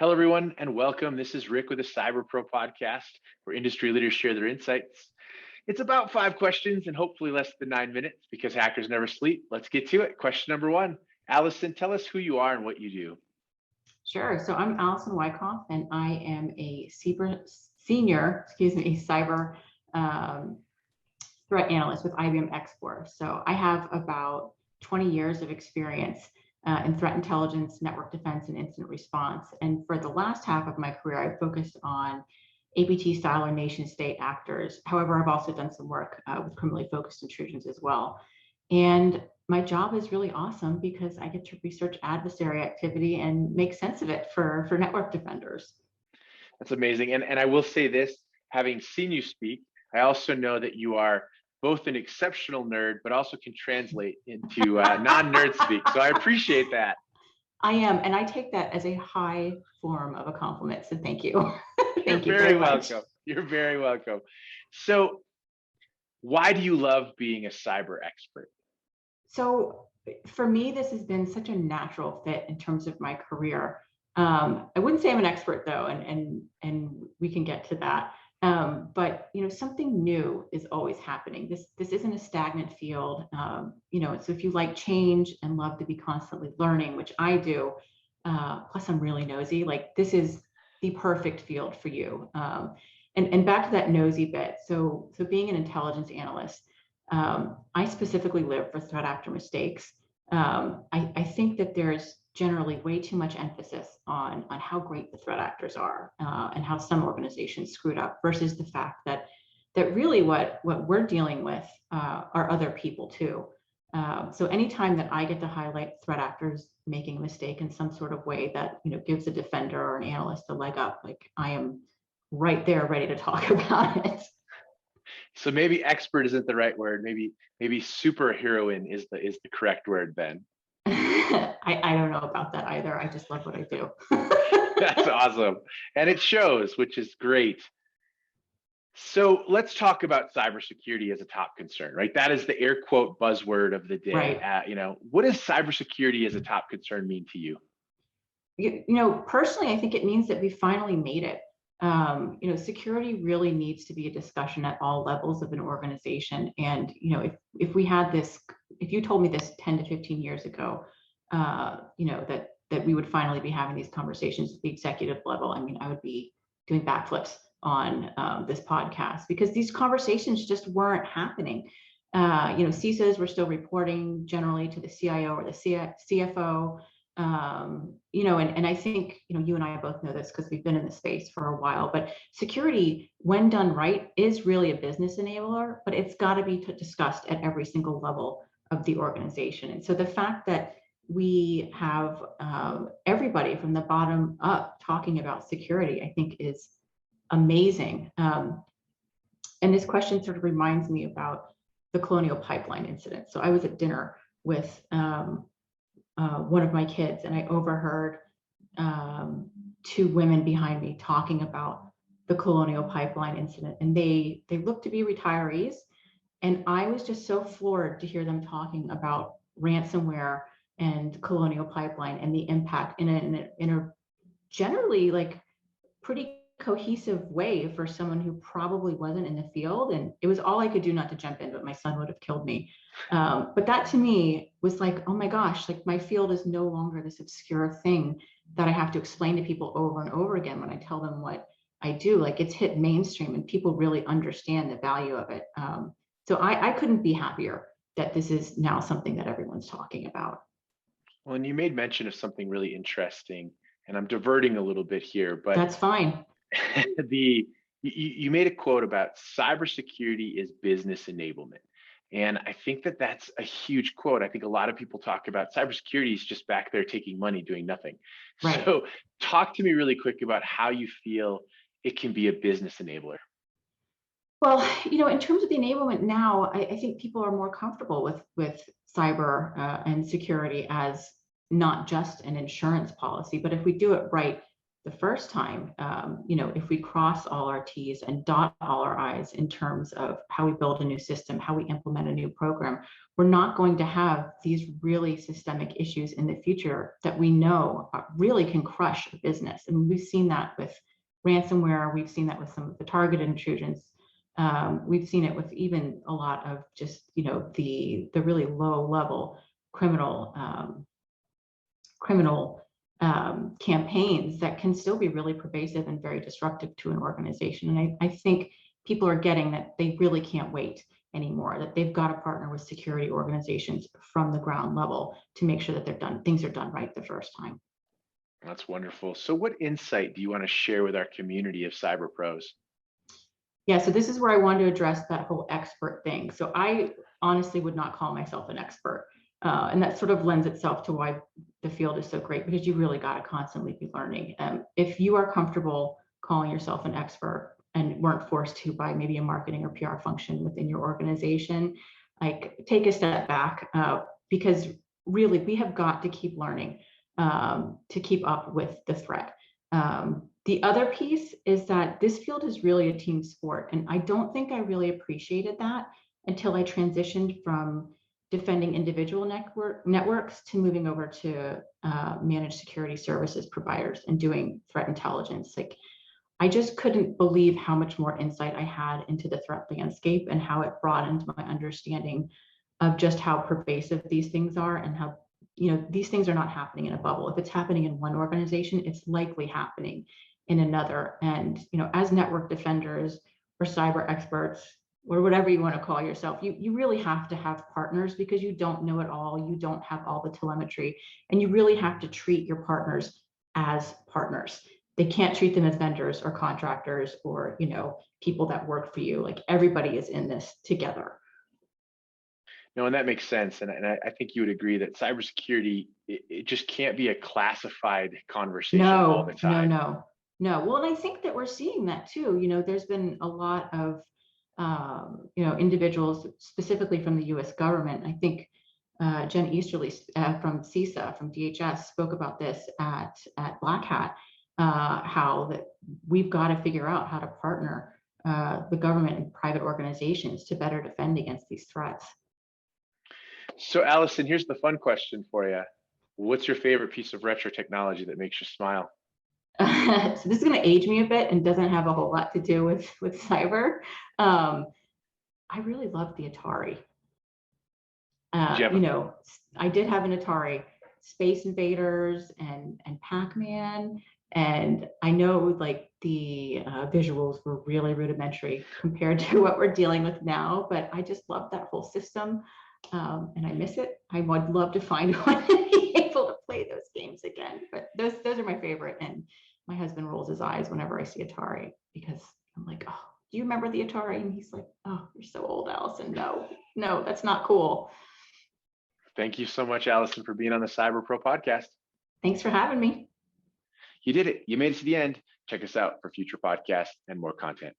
Hello, everyone, and welcome. This is Rick with the Cyber Pro podcast, where industry leaders share their insights. It's about 5 questions and hopefully less than 9 minutes because hackers never sleep. Let's get to it. Question number 1. Allison, tell us who you are and what you do. Sure. So I'm Allison Wikoff, and I am a cyber threat analyst with IBM X4. So I have about 20 years of experience in threat intelligence, network defense, and incident response. And for the last half of my career, I focused on APT style or nation state actors. However, I've also done some work with criminally focused intrusions as well. And my job is really awesome because I get to research adversary activity and make sense of it for network defenders. That's amazing. And I will say this, having seen you speak, I also know that you are both an exceptional nerd, but also can translate into non-nerd speak. So I appreciate that. I am, and I take that as a high form of a compliment. So thank you. Thank you You're very much. welcome. You're very welcome. So why do you love being a cyber expert? So for me, this has been such a natural fit in terms of my career. I wouldn't say I'm an expert though, and we can get to that. But something new is always happening. This isn't a stagnant field. So if you like change and love to be constantly learning, which I do, plus I'm really nosy, like this is the perfect field for you. And back to that nosy bit. So being an intelligence analyst, I specifically live for threat actor mistakes. I think that there's generally way too much emphasis on how great the threat actors are and how some organizations screwed up versus the fact that really what we're dealing with are other people too. So anytime that I get to highlight threat actors making a mistake in some sort of way that gives a defender or an analyst a leg up, like I am right there ready to talk about it. So maybe expert isn't the right word. Maybe superheroine is the correct word then. I don't know about that either. I just love what I do. That's awesome. And it shows, which is great. So let's talk about cybersecurity as a top concern, right? That is the air quote buzzword of the day. Right. What does cybersecurity as a top concern mean to you? Personally, I think it means that we finally made it. Security really needs to be a discussion at all levels of an organization. And, if we had this, if you told me this 10 to 15 years ago, that we would finally be having these conversations at the executive level, I would be doing backflips on this podcast because these conversations just weren't happening. CISOs were still reporting generally to the CIO or the CFO. And I think, you and I both know this because we've been in the space for a while, but security, when done right, is really a business enabler, but it's got to be discussed at every single level of the organization. And so the fact that we have everybody from the bottom up talking about security, I think is amazing. And this question sort of reminds me about the Colonial Pipeline incident. So I was at dinner with one of my kids, and I overheard 2 women behind me talking about the Colonial Pipeline incident, and they looked to be retirees, and I was just so floored to hear them talking about ransomware and Colonial Pipeline and the impact in a generally like pretty cohesive way for someone who probably wasn't in the field. And it was all I could do not to jump in, but my son would have killed me. But that to me was like, oh my gosh, like my field is no longer this obscure thing that I have to explain to people over and over again when I tell them what I do. Like it's hit mainstream and people really understand the value of it. So I couldn't be happier that this is now something that everyone's talking about. Well, and you made mention of something really interesting, and I'm diverting a little bit here, but that's fine. You made a quote about cybersecurity is business enablement. And I think that that's a huge quote. I think a lot of people talk about cybersecurity is just back there taking money, doing nothing. Right. So talk to me really quick about how you feel it can be a business enabler. Well, in terms of the enablement now, I think people are more comfortable with cyber and security as not just an insurance policy, but if we do it right, the first time, if we cross all our T's and dot all our I's in terms of how we build a new system, how we implement a new program, we're not going to have these really systemic issues in the future that we know really can crush a business. And we've seen that with ransomware. We've seen that with some of the targeted intrusions. We've seen it with even a lot of just, the really low level criminal campaigns that can still be really pervasive and very disruptive to an organization. And I think people are getting that they really can't wait anymore, that they've got to partner with security organizations from the ground level to make sure that things are done right the first time. That's wonderful. So what insight do you want to share with our community of cyber pros? Yeah, so this is where I wanted to address that whole expert thing. So I honestly would not call myself an expert. And that sort of lends itself to why the field is so great, because you really got to constantly be learning. If you are comfortable calling yourself an expert and weren't forced to by maybe a marketing or PR function within your organization, like take a step back, because really we have got to keep learning to keep up with the threat. The other piece is that this field is really a team sport. And I don't think I really appreciated that until I transitioned from defending individual networks to moving over to managed security services providers and doing threat intelligence. Like, I just couldn't believe how much more insight I had into the threat landscape and how it broadened my understanding of just how pervasive these things are, and how, these things are not happening in a bubble. If it's happening in one organization, it's likely happening in another. And, as network defenders or cyber experts, or whatever you want to call yourself, you really have to have partners, because you don't know it all. You don't have all the telemetry, and you really have to treat your partners as partners. They can't treat them as vendors or contractors or, people that work for you. Like, everybody is in this together. No, and that makes sense. And I think you would agree that cybersecurity, it just can't be a classified conversation all the time. No. Well, and I think that we're seeing that too. There's been a lot of individuals specifically from the U.S. government. I think Jen Easterly from CISA, from DHS, spoke about this at Black Hat, how that we've got to figure out how to partner the government and private organizations to better defend against these threats. So Allison, here's the fun question for you. What's your favorite piece of retro technology that makes you smile? So this is going to age me a bit and doesn't have a whole lot to do with cyber. I really love the Atari. I did have an Atari, Space Invaders and Pac-Man, and I know like the visuals were really rudimentary compared to what we're dealing with now, but I just love that whole system, and I miss it. I would love to find one and be able to play those games again. But those are my favorite, and my husband rolls his eyes whenever I see Atari, because I'm like, oh, do you remember the Atari? And he's like, oh, you're so old, Allison. No, that's not cool. Thank you so much, Allison, for being on the Cyber Pro podcast. Thanks for having me. You did it. You made it to the end. Check us out for future podcasts and more content.